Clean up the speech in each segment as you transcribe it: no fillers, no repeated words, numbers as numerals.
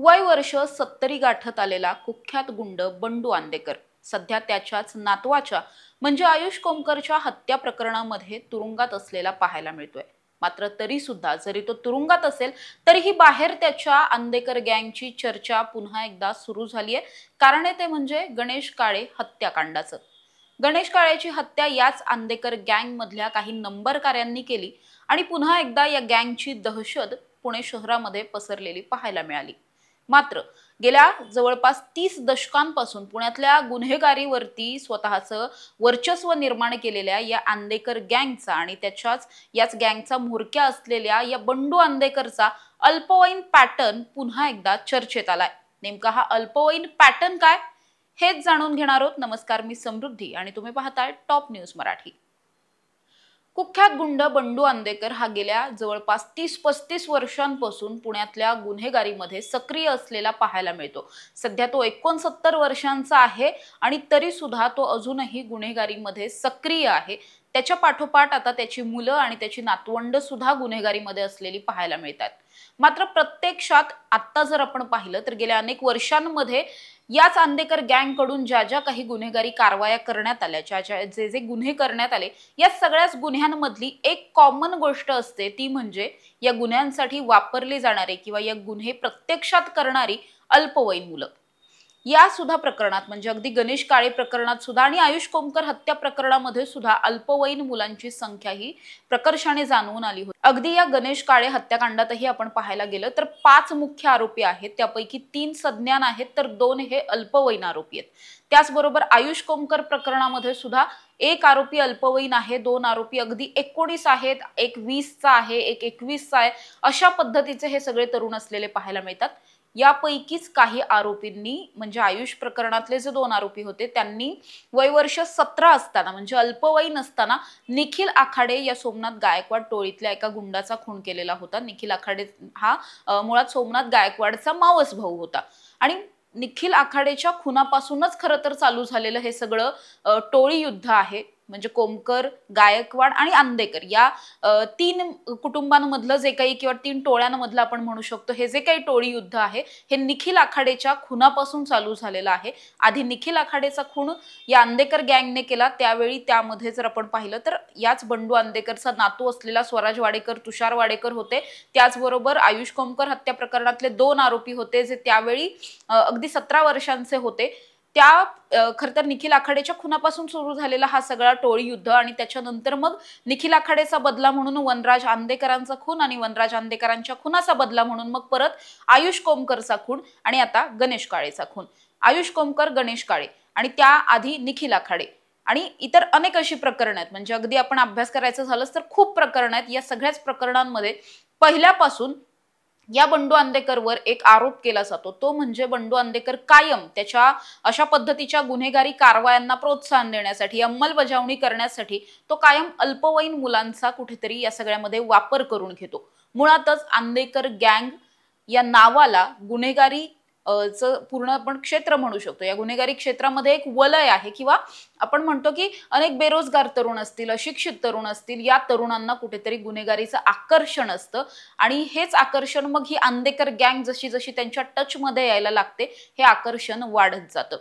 वय वर्ष 70 गाठत आलेला कुख्यात गुंड बंडू आंदेकर सध्या त्याच्याच नातवाच्या म्हणजे आयुष कोमकरच्या हत्या प्रकरणामध्ये तुरुंगात असलेला पाहायला मिळतोय। मात्र तरी सुद्धा जरी तो तुरुंगात असेल तरीही बाहेर त्याच्या आंदेकर गँगची चर्चा पुन्हा एकदा सुरू झाली आहे। कारण ते म्हणजे गणेश काळे हत्याकांडाचं। गणेश काळेची हत्या याच आंदेकर गँग मधल्या काही नंबरकारांनी केली आणि पुन्हा एकदा या गँगची दहशत पुणे शहरामध्ये पसरलेली पाहायला मिळाली। मात्र गेल्या जवळपास 30 दशकांपासून पुण्यातल्या गुन्हेगारीवरती स्वतःचं वर्चस्व निर्माण केलेल्या या आंदेकर गँगचा आणि याच गँगचा म्होरक्या असलेल्या या बंडू आंदेकरचा अल्पवयीन पॅटर्न पुन्हा एकदा चर्चेत आलाय। नेमका हा अल्पवयीन पॅटर्न काय हेच जाणून घेणार आहोत। नमस्कार, मी समृद्धी आणि तुम्ही पाहताय टॉप न्यूज मराठी। कुख्यात गुंड बंडू आंदेकर हा गेल्या जवळपास 30-35 वर्षांपासून पुण्यातल्या गुन्हेगारीमध्ये सक्रिय असलेला पाहायला मिळतो। सध्या तो 69 वर्षांचा आहे आणि तरी सुद्धा तो अजूनही गुन्हेगारीमध्ये सक्रिय आहे। त्याच्या पाठोपाठ आता त्याची मुलं आणि त्याची नातवंड सुद्धा गुन्हेगारीमध्ये असलेली पाहायला मिळतात। मात्र प्रत्यक्षात आता जर आपण पाहिलं तर गेल्या अनेक वर्षांमध्ये याच आंदेकर गँग कडून ज्या काही गुन्हेगारी कारवाया करण्यात आल्या, जे गुन्हे करण्यात आले, या सगळ्याच गुन्ह्यांमधली एक कॉमन गोष्ट असते, ती म्हणजे या गुन्ह्यांसाठी वापरले जाणारे किंवा या गुन्हे प्रत्यक्षात करणारी अल्पवयीन मुलं। या सुद्धा प्रकरणात म्हणजे अगदी गणेश काळे प्रकरणात सुद्धा आणि आयुष कोमकर हत्या प्रकरणामध्ये सुद्धा अल्पवयीन मुलांची संख्या ही प्रकर्षाने जाणवून आली होती। अगदी या गणेश काळे हत्याकांडातही आपण पाहायला गेलं तर 5 मुख्य आरोपी आहेत, त्यापैकी 3 सज्ञान आहेत तर 2 हे अल्पवयीन आरोपी आहेत। त्याचबरोबर आयुष कोमकर प्रकरणामध्ये सुद्धा एक आरोपी अल्पवयीन आहे, 2 आरोपी अगदी 19 आहेत, एक 20चा आहे, एक 21चा आहे। अशा पद्धतीचे हे सगळे तरुण असलेले पाहायला मिळतात। यापैकीच काही आरोपींनी म्हणजे आयुष प्रकरणातले जे 2 आरोपी होते त्यांनी वयवर्ष 17 असताना म्हणजे अल्पवयीन असताना निखिल आखाडे या सोमनाथ गायकवाड टोळीतल्या एका गुंडाचा खून केलेला होता। निखिल आखाडे हा मुळात सोमनाथ गायकवाडचा मावस भाऊ होता आणि निखिल आखाडेच्या खुनापासूनच खरं तर चालू झालेलं हे सगळं टोळी युद्ध आहे। म्हणजे कोमकर, गायकवाड आणि आंदेकर या 3 कुटुंबांमधलं जे काही किंवा 3 टोळ्यांमधलं आपण म्हणू शकतो हे जे काही टोळी युद्ध आहे हे निखिल आखाडेच्या खुनापासून चालू झालेलं आहे। आधी निखिल आखाडेचा खून या आंदेकर गँगने केला, त्यावेळी त्यामध्ये जर आपण पाहिलं तर याच बंडू आंदेकरचा नातू असलेला स्वराज वाडेकर, तुषार वाडेकर होते। त्याचबरोबर आयुष कोमकर हत्या प्रकरणातले 2 आरोपी होते जे त्यावेळी अगदी 17 वर्षांचे होते। खरं तर निखिल आखाडेच्या खुनापासून सुरू झालेला हा सगळा टोळी युद्ध आणि त्याच्यानंतर मग निखिल आखाडेचा बदला म्हणून वनराज आंदेकरांचा खून आणि वनराज आंदेकरांच्या खुनाचा बदला म्हणून मग परत आयुष कोमकरचा खून आणि आता गणेश काळेचा खून। आयुष कोमकर, गणेश काळे आणि त्याआधी निखिल आखाडे आणि इतर अनेक अशी प्रकरणं आहेत। म्हणजे अगदी आपण अभ्यास करायचं झालंच तर खूप प्रकरणं आहेत। या सगळ्याच प्रकरणांमध्ये पहिल्यापासून या बंडू आंदेकरवर एक आरोप केला जातो, तो म्हणजे बंडू आंदेकर कायम त्याच्या अशा पद्धतीच्या गुन्हेगारी कारवायांना प्रोत्साहन देण्यासाठी, अंमलबजावणी करण्यासाठी तो कायम अल्पवयीन मुलांचा कुठेतरी या सगळ्यामध्ये वापर करून घेतो। मुळातच आंदेकर गँग या नावाला गुन्हेगारी पूर्ण आपण क्षेत्र म्हणू शकतो। या गुन्हेगारी क्षेत्रामध्ये एक वलय आहे किंवा आपण म्हणतो की अनेक बेरोजगार तरुण असतील, अशिक्षित तरुण असतील, या तरुणांना कुठेतरी गुन्हेगारीचं आकर्षण असतं आणि हेच आकर्षण मग ही आंदेकर गँग जशी जशी त्यांच्या टच मध्ये यायला लागते हे आकर्षण वाढत जातं।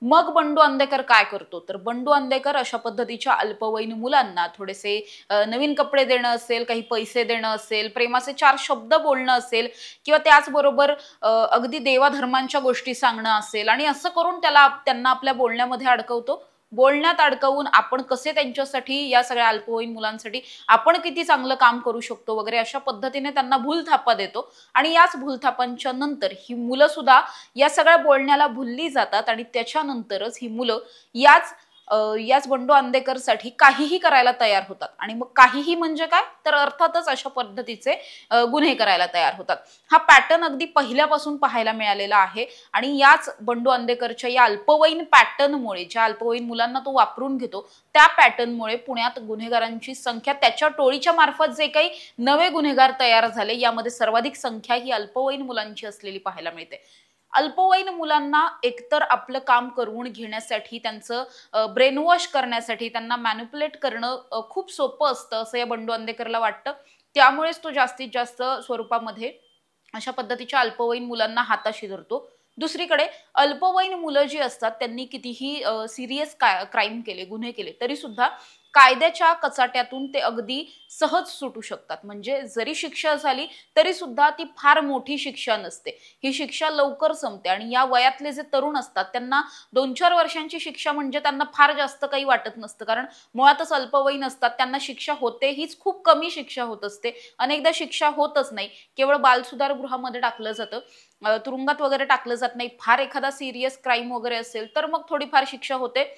मग बंडू आंदेकर काय करतो तर बंडू आंदेकर अशा पद्धतीच्या अल्पवयीन मुलांना थोडेसे नवीन कपडे देणं असेल, काही पैसे देणं असेल, प्रेमाचे 4 शब्द बोलणं असेल किंवा त्याचबरोबर अगदी देवाधर्मांच्या गोष्टी सांगणं असेल आणि असं करून त्यांना आपल्या बोलण्यामध्ये अडकवतो। बोलण्यात अडकवून आपण कसे त्यांच्यासाठी या सगळ्या अल्पवयीन मुलांसाठी आपण किती चांगलं काम करू शकतो वगैरे अशा पद्धतीने त्यांना भूलथापा देतो आणि याच भूलथापांच्या नंतर ही मुलं सुद्धा या सगळ्या बोलण्याला भुलली जातात आणि त्याच्यानंतरच ही मुलं याच बंडू आंदेकरसाठी काहीही करायला तयार होतात। आणि मग काहीही म्हणजे काय तर अर्थातच अशा पद्धतीचे गुन्हे करायला तयार होतात। हा पॅटर्न अगदी पहिल्यापासून पाहायला मिळालेला आहे आणि याच बंडू आंदेकरच्या या अल्पवयीन पॅटर्नमुळे, ज्या अल्पवयीन मुलांना तो वापरून घेतो त्या पॅटर्नमुळे पुण्यात गुन्हेगारांची संख्या, त्याच्या टोळीच्या मार्फत जे काही नवे गुन्हेगार तयार झाले यामध्ये सर्वाधिक संख्या ही अल्पवयीन मुलांची असलेली पाहायला मिळते। अल्पवयीन मुलांना एकतर आपलं काम करवून घेण्यासाठी, त्यांचं ब्रेन वॉश करण्यासाठी, त्यांना मॅनिप्युलेट करणं खूप सोपं असतं असं या बंडू आंदेकरला वाटतं। त्यामुळेच तो जास्तीत जास्त स्वरूपामध्ये अशा पद्धतीच्या अल्पवयीन मुलांना हाताशी धरतो। दुसरीकडे अल्पवयीन मुलं जी असतात त्यांनी कितीही सीरियस क्राईम केले, गुन्हे केले तरी सुद्धा कायद्याच्या कचाट्यातून ते अगदी सहज सुटू शकतात। म्हणजे जरी शिक्षा झाली तरी सुद्धा ती फार मोठी शिक्षा नसते, ही शिक्षा लवकर संपते आणि या वयातले जे तरुण असतात त्यांना 2-4 वर्षांची शिक्षा म्हणजे त्यांना फार जास्त काही वाटत नसतं, कारण मुळातच अल्पवयीन असतात, त्यांना शिक्षा होते हीच खूप कमी शिक्षा होत असते, अनेकदा शिक्षा होतच नाही, केवळ बालसुधारगृहामध्ये टाकलं जातं, तुरुंगात वगैरे टाकलं जात नाही। फार एखादा सीरियस क्राईम वगैरे असेल तर मग थोडीफार शिक्षा होते,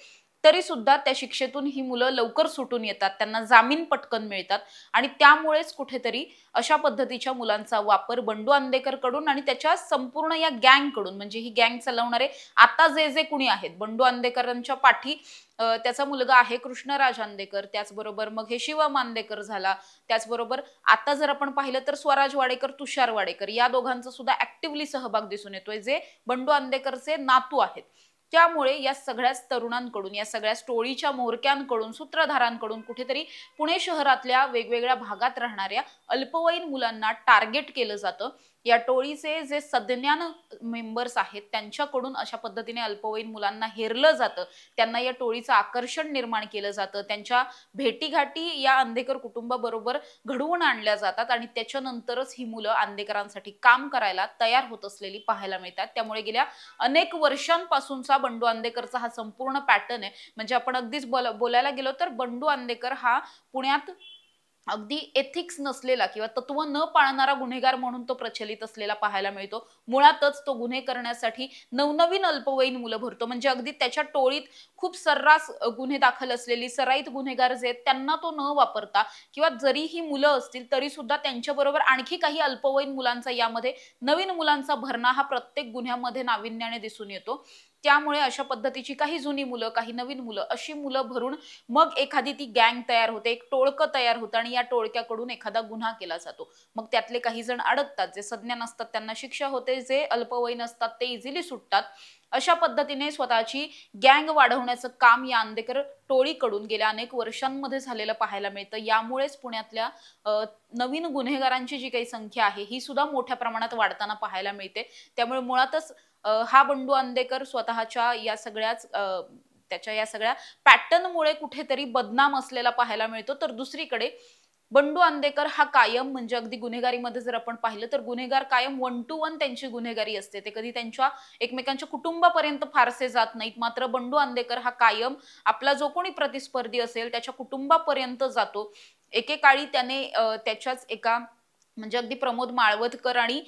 तरी सुद्धा त्या शिक्षेतून ही मुलं लवकर सुटून येतात, त्यांना जामीन पटकन मिळतात आणि त्यामुळेच कुठेतरी अशा पद्धतीच्या मुलांचा वापर बंडू अंदेकर कडून आणि त्याच्या संपूर्ण या गँग कडून, म्हणजे ही गँग चालवणारे आता जे जे कुणी आहेत बंडू अंदेकरांच्या पाठी त्याचा मुलगा आहे कृष्णराज अंदेकर, त्याचबरोबर मग हे शिवम अंदेकर झाला, त्याचबरोबर आता जर आपण पाहिलं तर स्वराज वाडेकर, तुषार वाडेकर या दोघांचा सुद्धा ऍक्टिव्हली सहभाग दिसून येतोय, जे बंडू अंदेकरचे नातू आहेत। त्यामुळे या सगळ्याच तरुणांकडून, या सगळ्या स्टोरीच्या म्होरक्यांकडून, सूत्रधारांकडून कुठेतरी पुणे शहरातल्या वेगवेगळ्या भागात राहणाऱ्या अल्पवयीन मुलांना टार्गेट केलं जातं। या टोळीचे जे सज्ञान मेंबर्स आहेत त्यांच्याकडून अशा पद्धतीने अल्पवयीन मुलांना हेरलं जातं, त्यांना या टोळीचं आकर्षण निर्माण केलं जातं, त्यांच्या भेटीगाठी या अंदेकर कुटुंबाबरोबर घडवून आणल्या जातात आणि त्याच्यानंतरच ही मुलं अंदेकरांसाठी काम करायला तयार होत असलेली पाहायला मिळतात। त्यामुळे गेल्या अनेक वर्षांपासूनचा बंडू अंदेकरचा हा संपूर्ण पॅटर्न आहे। म्हणजे आपण अगदीच बोलायला गेलो तर बंडू अंदेकर हा पुण्यात अगदी एथिक्स नसलेला किंवा तत्व न पाळणारा गुन्हेगार म्हणून तो प्रचलित असलेला पाहायला मिळतो। मुळातच तो गुन्हे करण्यासाठी नवनवीन अल्पवयीन मुलं भरतो, म्हणजे अगदी त्याच्या टोळीत खूप सर्रास गुन्हे दाखल असलेली सराईत गुन्हेगार जे आहेत त्यांना तो न वापरता, किंवा जरी ही मुलं असतील तरी सुद्धा त्यांच्याबरोबर आणखी काही अल्पवयीन मुलांचा, यामध्ये नवीन मुलांचा भरणा हा प्रत्येक गुन्ह्यामध्ये नाविन्याने दिसून येतो। त्यामुळे अशा पद्धतीची काही जुनी मुलं, काही नवीन मुलं, अशी मुलं भरून मग एखादी ती गँग तयार होते, एक टोळकं तयार होतं आणि या टोळक्याकडून एखादा गुन्हा केला जातो। मग त्यातले काही जण अडकतात, जे सज्ञान असतात त्यांना शिक्षा होते, जे अल्पवयीन असतात ते इझिली सुटतात। अशा पद्धतीने स्वतःची गँग वाढवण्याचं काम या अंदेकर टोळीकडून गेल्या अनेक वर्षांमध्ये झालेलं पाहायला मिळतं। यामुळेच पुण्यातल्या नवीन गुन्हेगारांची जी काही संख्या आहे ही सुद्धा मोठ्या प्रमाणात वाढताना पाहायला मिळते। त्यामुळे मुळातच हा बंडू अंदेकर स्वतःच्या या सगळ्याच त्याच्या या सगळ्या पॅटर्नमुळे कुठेतरी बदनाम असलेला पाहायला मिळतो। तर दुसरीकडे बंडू अंदेकर हा कायम, म्हणजे अगदी गुन्हेगारीमध्ये जर आपण पाहिलं तर गुन्हेगार कायम 1 to 1 त्यांची गुन्हेगारी असते, ते कधी त्यांच्या एकमेकांच्या कुटुंबापर्यंत फारसे जात नाहीत। मात्र बंडू अंदेकर हा कायम आपला जो कोणी प्रतिस्पर्धी असेल त्याच्या कुटुंबापर्यंत जातो। एकेकाळी त्याने त्याच्याच एका, म्हणजे अगदी प्रमोद माळवदकर आणि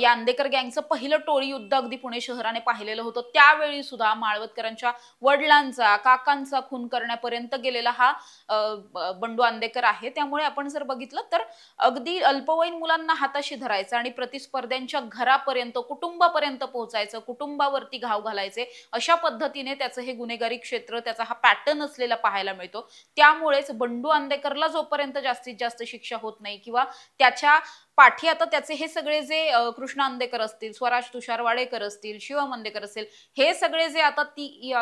या अंदेकर गँगचं पहिलं टोळी युद्ध अगदी पुणे शहराने पाहिलेलं होतं। त्यावेळी सुद्धा माळवदकरांच्या वडिलांचा, काकांचा खून करण्यापर्यंत गेलेला हा बंडू अंदेकर आहे। त्यामुळे आपण जर बघितलं तर अगदी अल्पवयीन मुलांना हाताशी धरायचं आणि प्रतिस्पर्ध्यांच्या घरापर्यंत, कुटुंबापर्यंत पोहोचायचं, कुटुंबावरती घाव घालायचे, अशा पद्धतीने त्याचं हे गुन्हेगारी क्षेत्र, त्याचा हा पॅटर्न असलेला पाहायला मिळतो। त्यामुळेच बंडू अंदेकरला जोपर्यंत जास्तीत जास्त शिक्षा होत नाही, किंवा त्याच्या पाठी आता त्याचे हे सगळे जे कृष्ण अंदेकर असतील, स्वराज तुषार वाडेकर असतील, शिवम अंदेकर असेल, हे सगळे जे आता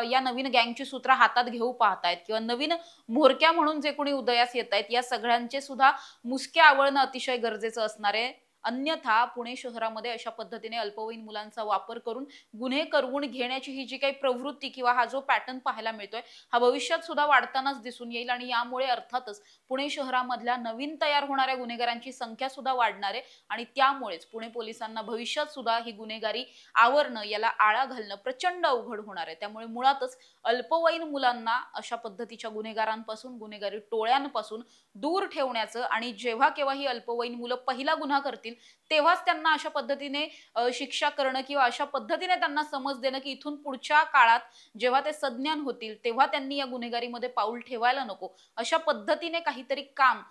या नवीन गँगची सूत्र हातात घेऊ पाहतायत किंवा नवीन म्होरक्या म्हणून जे कोणी उदयास येत आहेत, या सगळ्यांचे सुद्धा मुसके आवळणं अतिशय गरजेचं असणार आहे। अन्यथा पुणे शहरामध्ये अशा पद्धतीने अल्पवयीन मुलांचा वापर करून गुन्हे करवून घेण्याची ही जी काही प्रवृत्ती किंवा हा जो पॅटर्न पाहायला मिळतोय, हा भविष्यात सुद्धा वाढतानाच दिसून येईल आणि यामुळे अर्थातच पुणे शहरामधल्या नवीन तयार होणाऱ्या गुन्हेगारांची संख्या सुद्धा वाढणार आहे आणि त्यामुळेच पुणे पोलिसांना भविष्यात सुद्धा ही गुन्हेगारी आवरणं, याला आळा घालणं प्रचंड अवघड होणार आहे। त्यामुळे मुळातच अल्पवयीन मुलांना अशा पद्धतीच्या गुन्हेगारांपासून, गुन्हेगारी टोळ्यांपासून दूर ठेवण्याचं आणि जेव्हा केव्हा ही अल्पवयीन मुलं पहिला गुन्हा करतील तेव्हाच त्यांना अशा पद्धतीने शिक्षा करणं किंवा अशा पद्धतीने त्यांना समज देणं की इथून पुढच्या काळात जेव्हा ते सज्ञान होतील तेव्हा त्यांनी या गुन्हेगारीमध्ये पाऊल ठेवायला नको, अशा पद्धतीने काहीतरी काम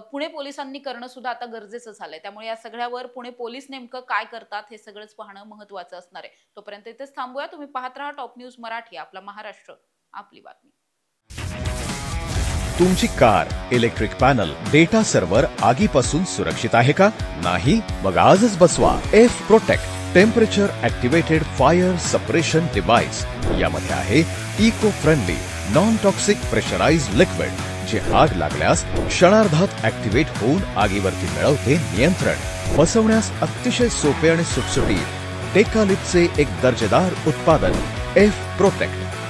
पुणे पोलिसांनी करणं सुद्धा आता गरजेचं झालंय। त्यामुळे या सगळ्यावर पुणे पोलीस नेमकं काय करतात हे सगळंच पाहणं महत्त्वाचं असणार आहे। तोपर्यंत इथेच थांबूया। तुम्ही पाहत राहा टॉप न्यूज मराठी, आपला महाराष्ट्र, आपली बातमी। तुमची car, electric panel, data server आगीपासून सुरक्षित आहे का? नाही? मग आजच बसवा F protect temperature activated fire suppression device. यामध्ये आहे eco friendly non toxic pressurised liquid, जे आग लागल्यास क्षणार्धात ऍक्टिव्हेट होऊन आगीवरती मिळवते नियंत्रण। बसवण्यास अतिशय सोपे आणि सुटसुटीत टेकालिपचे एक दर्जेदार उत्पादन एफ प्रोटेक्ट.